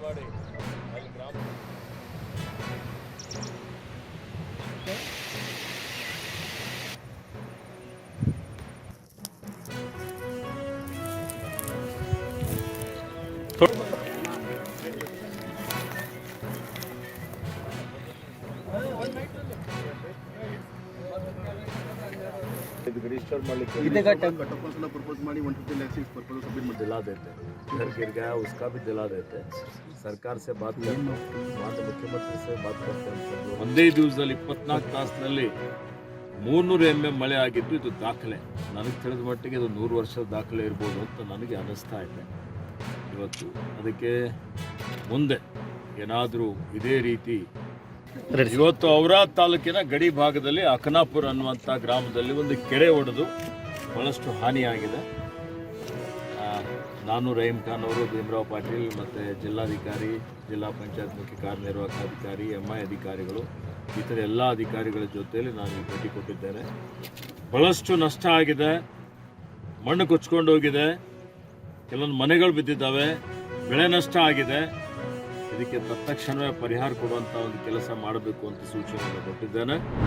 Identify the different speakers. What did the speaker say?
Speaker 1: ಮಾಡಿ ಅಲ್ಲಿ ಗ್ರಾಮ रजिस्टर मालिक प्रपोज ಮಾಡಿ 150 लाख से प्रपोजल सबमिट ಮಾಡಿ दिला देते घर गिर गया उसका भी दिला देते सरकार से बात करते माननीय मुख्यमंत्री से बात करते हैं ಒಂದೇ ದಿವಸದಲ್ಲಿ 24 ತಾಸಿನಲ್ಲಿ 300 mm ಮಳೆ ಆಗಿದ್ದು ಇದು ದಾಖಲೆ ನನಗೆ ತಿಳಿದ ಮಟ್ಟಿಗೆ ಇದು 100 ವರ್ಷದ ದಾಖಲೆ ಇರಬಹುದು ಅಂತ ನನಗೆ ಅನಿಸ್ತಾ ಇದೆ ಇವತ್ತು ಅದಕ್ಕೆ ಮುಂದೆ ಏನಾದರೂ ಇದೇ ರೀತಿ ಇವತ್ತು ಔರಾದ್ ತಾಲೂಕಿನ ಗಡಿ ಭಾಗದಲ್ಲಿ ಅಕನಾಪುರ ಅನ್ನುವಂಥ ಗ್ರಾಮದಲ್ಲಿ ಒಂದು ಕೆರೆ ಒಡೆದು ಬಹಳಷ್ಟು ಹಾನಿಯಾಗಿದೆ. ನಾನು ರಹೀಂ ಖಾನ್ ಅವರು, ಭೀಮರಾವ್ ಪಾಟೀಲ್ ಮತ್ತು ಜಿಲ್ಲಾಧಿಕಾರಿ, ಜಿಲ್ಲಾ ಪಂಚಾಯತ್ ಮುಖ್ಯ ಕಾರ್ಯನಿರ್ವಾಹಕಾಧಿಕಾರಿ, MI ಅಧಿಕಾರಿಗಳು, ಇತರ ಎಲ್ಲ ಅಧಿಕಾರಿಗಳ ಜೊತೆಯಲ್ಲಿ ನಾನು ಭೇಟಿ ಕೊಟ್ಟಿದ್ದೇನೆ. ಬಹಳಷ್ಟು ನಷ್ಟ ಆಗಿದೆ, ಮಣ್ಣು ಕೊಚ್ಕೊಂಡು ಹೋಗಿದೆ, ಕೆಲವೊಂದು ಮನೆಗಳು ಬಿದ್ದಿದ್ದಾವೆ, ಬೆಳೆ ನಷ್ಟ ಆಗಿದೆ. ಇದಕ್ಕೆ ತತ್ಕ್ಷಣವೇ ಪರಿಹಾರ ಕೊಡುವಂಥ ಒಂದು ಕೆಲಸ ಮಾಡಬೇಕು ಅಂತ ಸೂಚನೆಯನ್ನು ಕೊಟ್ಟಿದ್ದೇನೆ.